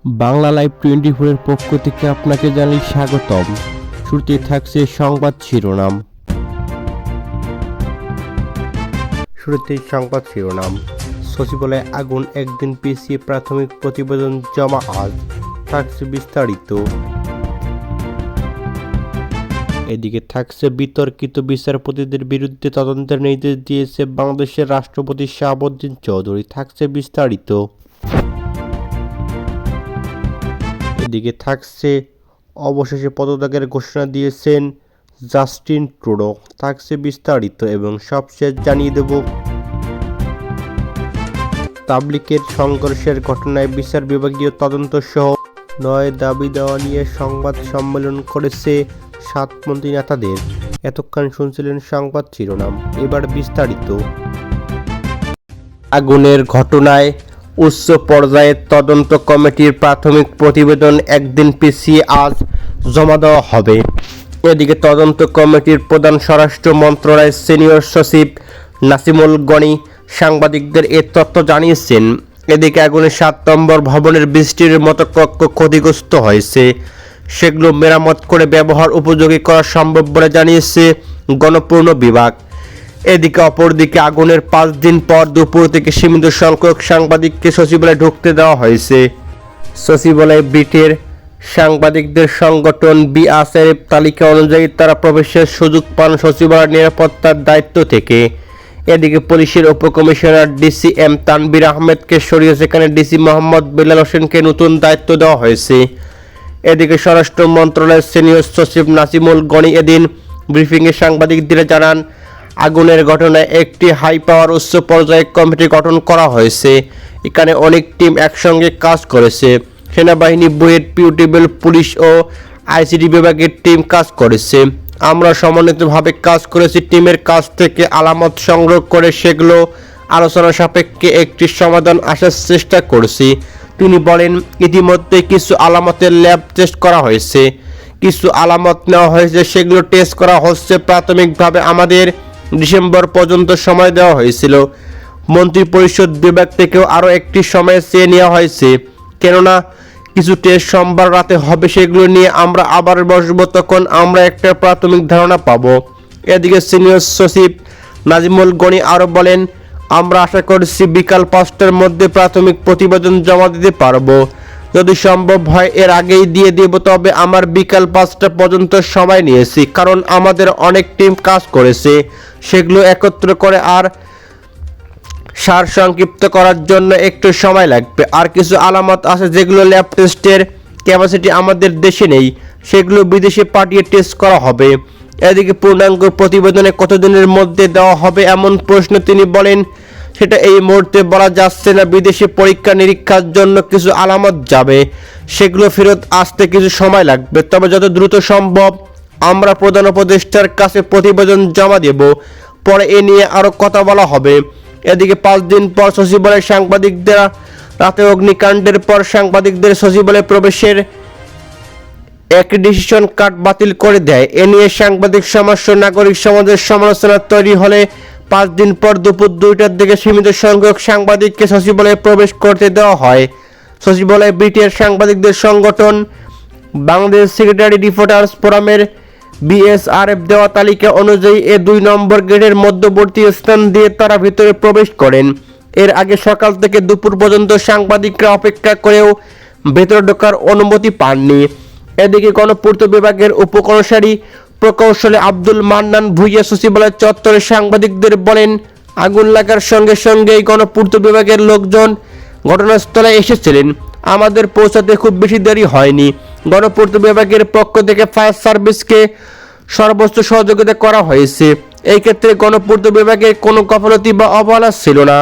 Bangla live 24 এর পক্ষ থেকে আপনাকে জানাই স্বাগতম। শুরুতে থাকছে সংবাদ শিরোনাম। সচিবালয়ে আগুন, একদিন পিছিয়ে প্রাথমিক প্রতিবেদন জমা আজ। থাকছে বিস্তারিত। এদিকে থাকছে বিতর্কিত বিচারপতিদের বিরুদ্ধে তদন্তের নির্দেশ দিয়েছে বাংলাদেশের রাষ্ট্রপতি শাহাবুদ্দিন চৌধুরী। থাকছে বিস্তারিত। এদিকে থাকছে অবশেষে পদত্যাগের ঘোষণা দিয়েছেন জাস্টিন ট্রুডো। থাকছে বিস্তারিত এবং সবশেষ জানিয়ে দেব তাবলিগের সংঘর্ষের ঘটনায় বিচার বিভাগীয় তদন্ত সহ 9 দাবি দেওয়া নিয়ে সংবাদ সম্মেলন করেছে সাতপন্থী নেতাদের। এতক্ষণ শুনছিলেন সংবাদ শিরোনাম, এবার বিস্তারিত। আগুনের ঘটনায় উচ্চ পর্যায়ের তদন্ত কমিটির প্রাথমিক প্রতিবেদন একদিন পিছিয়ে আজ জমা দেওয়া হবে। এদিকে তদন্ত কমিটির প্রধান স্বরাষ্ট্র মন্ত্রণালয়ের সিনিয়র সচিব নাসিমুল গনি সাংবাদিকদের এ তথ্য জানিয়েছেন। এদিকে আগুনে 7 নম্বর ভবনের বৃষ্টির মতো কক্ষ ক্ষতিগ্রস্ত হয়েছে, সেগুলো মেরামত করে ব্যবহার উপযোগী করা সম্ভব বলে জানিয়েছে গণপূর্ণ বিভাগ। এদিকে অপরদিকে আগুনের 5 দিন পর দুপুর থেকে সীমিত সংখ্যক সাংবাদিককে সচিবালয়ে ঢুকতে দেওয়া হয়েছে। সচিবালয়ে ব্রিটের সাংবাদিকদের সংগঠন বিএসএফ তালিকা অনুযায়ী তারা প্রবেশের সুযোগ পান সচিবালয়ের নিরাপত্তার দায়িত্ব থেকে। এদিকে পুলিশের উপকমিশনার ডিসি এম তানভীর আহমেদকে সরিয়ে সেখানে ডিসি মোহাম্মদ বেলাল হোসেনকে নতুন দায়িত্ব দেওয়া হয়েছে। এদিকে স্বরাষ্ট্র মন্ত্রণালয়ের সিনিয়র সচিব নাসিমুল গনি এদিন ব্রিফিংয়ে সাংবাদিকদের জানান, আগুনের ঘটনায় একটি হাই পাওয়ার উচ্চ পর্যায়ের কমিটি গঠন করা হয়েছে। এখানে অনেক টিম একসঙ্গে কাজ করেছে। সেনাবাহিনী, বুয়েট, পিউটিবেল, পুলিশ ও আইসিটি বিভাগের টিম কাজ করেছে। আমরা সমন্বিতভাবে কাজ করেছি। টিমের কাছ থেকে আলামত সংগ্রহ করে সেগুলো আলোচনা সাপেক্ষে একটি সমাধান আসার চেষ্টা করেছি। তিনি বলেন, ইতিমধ্যে কিছু আলামতের ল্যাব টেস্ট করা হয়েছে, কিছু আলামত নেওয়া হয়েছে, সেগুলো টেস্ট করা হচ্ছে। প্রাথমিকভাবে আমাদের ডিসেম্বর পর্যন্ত সময় দেওয়া হয়েছিল। মন্ত্রিপরিষদ বিভাগ থেকেও আরও একটি সময় চেয়ে নেওয়া হয়েছে, কেননা কিছু টেস্ট সোমবার রাতে হবে। সেগুলো নিয়ে আমরা আবার বসবো, তখন আমরা একটা প্রাথমিক ধারণা পাব। এদিকে সিনিয়র সচিব নাজিমুল গনি আরও বলেন, আমরা আশা করছি বিকাল 5টার মধ্যে প্রাথমিক প্রতিবেদন জমা দিতে পারবো। যদি সম্ভব হয় এর আগেই দিয়ে দেব, তবে আমার বিকাল 5টা পর্যন্ত সময় নিয়েছি, কারণ আমাদের অনেক টিম কাজ করেছে। সেগুলো একত্র করে আর সার সংক্ষিপ্ত করার জন্য একটু সময় লাগবে। আর কিছু আলামত আছে যেগুলো ল্যাব টেস্টের ক্যাপাসিটি আমাদের দেশে নেই, সেগুলো বিদেশে পাঠিয়ে টেস্ট করা হবে। এদিকে পূর্ণাঙ্গ প্রতিবেদনে কতদিনের মধ্যে দেওয়া হবে এমন প্রশ্ন তিনি বলেন, সেটা এই মুহূর্তে বলা যাচ্ছে না। বিদেশে পরীক্ষা নিরীক্ষার জন্য কিছু আলামত যাবে, সেগুলো ফেরত আসতে কিছু সময় লাগবে। তবে যত দ্রুত সম্ভব আমরা প্রধান উপদেষ্টার কাছে প্রতিবেদন জমা দেব, পরে এ নিয়ে আরও কথা বলা হবে। এদিকে 5 দিন পর সচিবালয়ে সাংবাদিকদের রাতে অগ্নিকাণ্ডের পর সাংবাদিকদের সচিবালয়ে প্রবেশের অ্যাক্রিডিটেশন কার্ড বাতিল করে দেয়। এ নিয়ে সাংবাদিক সমাজ ও নাগরিক সমাজের সমালোচনা তৈরি হলে 5 দিন পর দুপুর 2টার দিকে সীমিত সংখ্যক সাংবাদিককে সচিবালয়ে প্রবেশ করতে দেওয়া হয়। সচিবালয়ে ব্রিটের সাংবাদিকদের সংগঠন বাংলাদেশ সেক্রেটারি রিপোর্টার্স ফোরামের বিএসআরএফ দেওয়া তালিকা অনুযায়ী এ 2 নম্বর গেটের মধ্যবর্তী স্থান দিয়ে তারা ভিতরে প্রবেশ করেন। এর আগে সকাল থেকে দুপুর পর্যন্ত সাংবাদিকরা অপেক্ষা করেও ভেতরে ঢোকার অনুমতি পাননি। এদিকে গণপূর্ত বিভাগের উপকমিশনারি প্রকৌশলী আব্দুল মান্নান ভূঁইয়া সচিবালয় চত্বরে সাংবাদিকদের বলেন, আগুন লাগার সঙ্গে সঙ্গেই গণপূর্ত বিভাগের লোকজন ঘটনাস্থলে এসেছিলেন। আমাদের পৌঁছাতে খুব বেশি দেরি হয়নি। গণপূর্ত বিভাগের পক্ষ থেকে ফায়ার সার্ভিসকে সর্বোচ্চ সহযোগিতা করা হয়েছে। এই ক্ষেত্রে গণপূর্ত বিভাগের কোনো গাফিলতি বা অবহেলা ছিল না।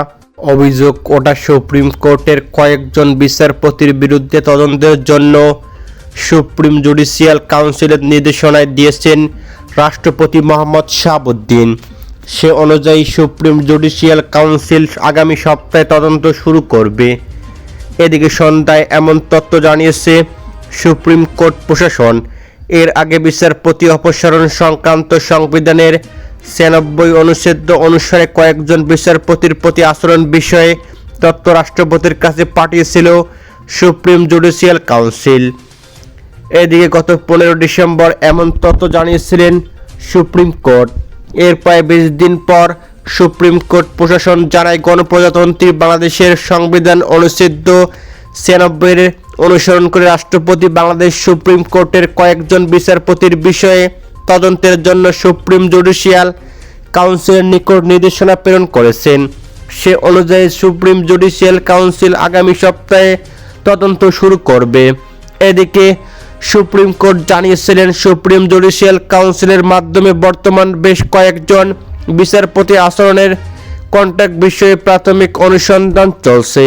অভিযোগ ওঠা সুপ্রিম কোর্টের কয়েকজন বিচারপতির বিরুদ্ধে তদন্তের জন্য সুপ্রিম জুডিশিয়াল কাউন্সিলের নির্দেশনায় দিয়েছেন রাষ্ট্রপতি মোহাম্মদ শাহাবুদ্দিন। সে অনুযায়ী সুপ্রিম জুডিশিয়াল কাউন্সিল আগামী সপ্তাহে তদন্ত শুরু করবে। এদিকে সন্ধ্যায় এমন তথ্য জানিয়েছে সুপ্রিম কোর্ট প্রশাসন। এর আগে বিচারপতি অপসারণ সংক্রান্ত সংবিধানের 96 অনুচ্ছেদ অনুসারে কয়েকজন বিচারপতির প্রতি আচরণ বিষয়ে তথ্য রাষ্ট্রপতির কাছে পাঠিয়েছিল সুপ্রিম জুডিশিয়াল কাউন্সিল। এদিকে গত 15 ডিসেম্বর এমন তথ্য জানিয়েছিলেন সুপ্রিম কোর্ট। এর প্রায় 20 দিন পর সুপ্রিম কোর্ট প্রশাসন জানায়, গণপ্রজাতন্ত্রী বাংলাদেশের সংবিধান অনুচ্ছেদ 96 অনুসরণ করে রাষ্ট্রপতি বাংলাদেশ সুপ্রিম কোর্টের কয়েকজন বিচারপতির বিষয়ে তদন্তের জন্য সুপ্রিম জুডিশিয়াল কাউন্সিলের নিকট নির্দেশনা প্রেরণ করেছেন। সে অনুযায়ী সুপ্রিম জুডিশিয়াল কাউন্সিল আগামী সপ্তাহে তদন্ত শুরু করবে। এদিকে সুপ্রিম কোর্ট জানিয়েছিলেন, সুপ্রিম জুডিশিয়াল কাউন্সিলের মাধ্যমে বর্তমান বেশ কয়েকজন বিচারপতি আচরণের কন্ট্যাক্ট বিষয়ে প্রাথমিক অনুসন্ধান চলছে।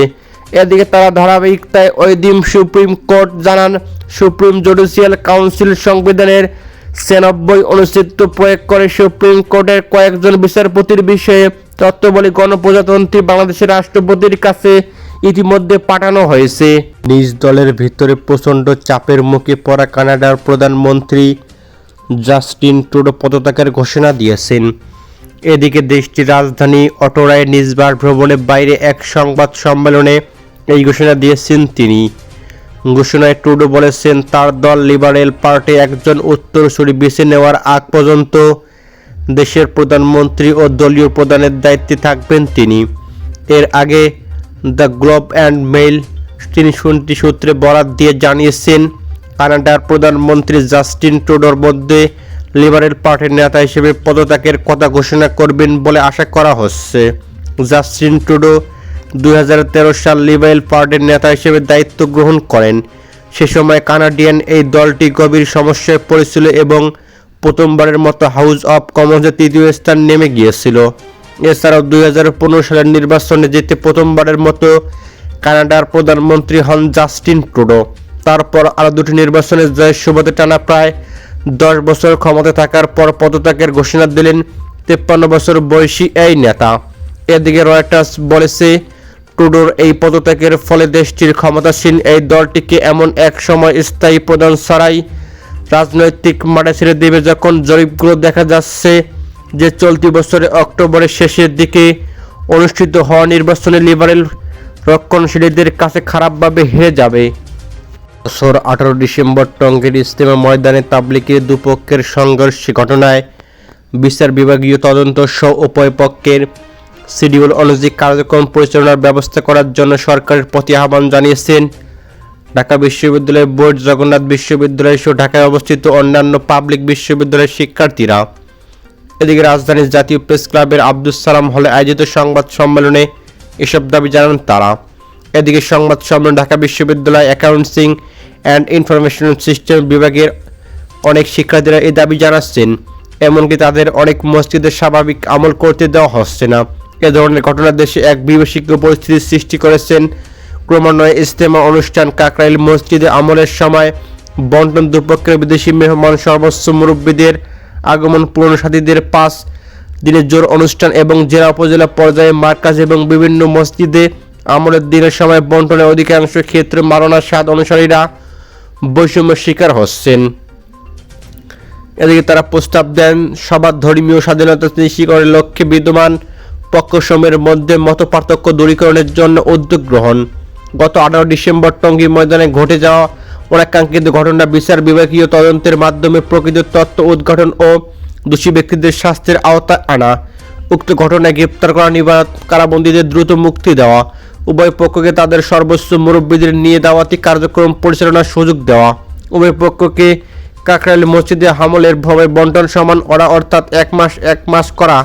এদিকে তারা ধারাবাহিকতায় ওই দিন সুপ্রিম কোর্ট জানান, সুপ্রিম জুডিশিয়াল কাউন্সিল সংবিধানের 96 অনুচ্ছেদ প্রয়োগ করে সুপ্রিম কোর্টের কয়েকজন বিচারপতির বিষয়ে তথ্যাবলী গণপ্রজাতন্ত্রী বাংলাদেশের রাষ্ট্রপতির কাছে ইতিমধ্যে পাঠানো হয়েছে। নিজ দলের ভিতরে প্রচণ্ড চাপের মুখে পড়া কানাডার প্রধানমন্ত্রী জাস্টিন ট্রুডো পদত্যাগের ঘোষণা দিয়েছেন। এদিকে দেশটির রাজধানী অটোরায় নিজ বাসভবনের বাইরে এক সংবাদ সম্মেলনে এই ঘোষণা দিয়েছেন তিনি। ঘোষণায় ট্রুডো বলেছেন, তার দল লিবারেল পার্টি একজন উত্তরসূরি বেছে নেওয়ার আগ পর্যন্ত দেশের প্রধানমন্ত্রী ও দলীয় প্রধানের দায়িত্বে থাকবেন তিনি। এর আগে দ্য গ্লোব অ্যান্ড মেইল তিনি সূত্রে বরাত দিয়ে জানিয়েছেন, কানাডার প্রধানমন্ত্রী জাস্টিন ট্রুডোর মধ্যে লিবারেল পার্টির নেতা হিসেবে পদত্যাগের কথা ঘোষণা করবেন বলে আশা করা হচ্ছে। জাস্টিন ট্রুডো 2013 সাল লিবারেল পার্টির নেতা হিসেবে দায়িত্ব গ্রহণ করেন। সে সময় কানাডিয়ান এই দলটি গভীর সমস্যায় পড়েছিল এবং প্রথমবারের মতো হাউস অব কমন্সে তৃতীয় স্থান নেমে গিয়েছিল। এছাড়াও 2015 সালের নির্বাচনে জিতে প্রথমবারের মতো কানাডার প্রধানমন্ত্রী হন জাস্টিন ট্রুডো। তারপর আরও দুটি নির্বাচনে জয়ের সুবাদে টানা প্রায় 10 বছর ক্ষমতায় থাকার পর পদত্যাগের ঘোষণা দিলেন 53 বছর বয়সী এই নেতা। এদিকে রয়টার্স বলেছে, ট্রুডোর এই পদত্যাগের ফলে দেশটির ক্ষমতাসীন এই দলটিকে এমন এক সময় স্থায়ী প্রধান ছাড়াই রাজনৈতিক মাঠে ছেড়ে দেবে, যখন জরিপগুলো দেখা যাচ্ছে যে চলতি বছরের অক্টোবরের শেষের দিকে অনুষ্ঠিত হওয়া নির্বাচনে লিবারেল রক্ষণশীলদের কাছে খারাপভাবে হেরে যাবে। বছর 18 ডিসেম্বর টঙ্গীর ইজতেমা ময়দানে তাবলিগের দুপক্ষের সংঘর্ষের ঘটনায় বিচার বিভাগীয় তদন্ত সহ উভয় পক্ষের শিডিউল অনুযায়ী কার্যক্রম পরিচালনার ব্যবস্থা করার জন্য সরকারের প্রতি আহ্বান জানিয়েছেন ঢাকা বিশ্ববিদ্যালয় বোর্ড, জগন্নাথ বিশ্ববিদ্যালয় সহ ঢাকায় অবস্থিত অন্যান্য পাবলিক বিশ্ববিদ্যালয়ের শিক্ষার্থীরা। এদিকে রাজধানীর জাতীয় প্রেস ক্লাবের আব্দুস সালাম হলে আয়োজিত সংবাদ সম্মেলনে এসব দাবি জানান তারা। এদিকে সংবাদ সম্মেলনে ঢাকা বিশ্ববিদ্যালয় অ্যাকাউন্টিং অ্যান্ড ইনফরমেশন সিস্টেম বিভাগের অনেক শিক্ষার্থীরা এই দাবি জানাচ্ছেন, এমনকি তাদের অনেক মসজিদে স্বাভাবিক আমল করতে দেওয়া হচ্ছে না। এ ধরনের ঘটনা দেশে এক বিভীষিকাময় পরিস্থিতির সৃষ্টি করেছেন। ক্রমান্বয়ে ইজতেমা অনুষ্ঠান কাকরাইল মসজিদে আমলের সময় বন্টন, দুপক্ষের বিদেশি মেহমান, সর্বোচ্চ মুরব্বীদের আগমন, পুরনো সাথীদের 5 দিনের জোর অনুষ্ঠান এবং জেলা উপজেলা পর্যায়ে মার্কাজ এবং বিভিন্ন মসজিদে আমলের দিনের সময় বন্টনের অধিকাংশ ক্ষেত্রে মাওলানা সাদ অনুসারীরা বৈষম্যের শিকার হচ্ছেন। এদিকে তারা প্রস্তাব দেন, সবার ধর্মীয় স্বাধীনতা নিশ্চিতকরণের লক্ষ্যে বিদ্যমান পক্ষসমূহের মধ্যে মতপার্থক্য দূরীকরণের জন্য উদ্যোগ গ্রহণ। গত 18 ডিসেম্বর টঙ্গী ময়দানে ঘটে যাওয়া অনাকাঙ্ক্ষিত ঘটনা বিচার বিভাগীয় তদন্তের মাধ্যমে প্রকৃত তথ্য উদ্ঘাটন ও দোষী ব্যক্তিদের শাস্তির আওতায় আনা, উক্ত ঘটনায় গ্রেপ্তার করা, কারাবন্দীদের দ্রুত মুক্তি দেওয়া, উভয় পক্ষকে তাদের সর্বোচ্চ মুরব্বীদের নিয়ে দাওয়াতি কার্যক্রম পরিচালনার সুযোগ দেওয়া, উভয় পক্ষকে কাকরাইল মসজিদে হামলের ভাবে বন্টন সমান ওরা অর্থাৎ 1 মাস করা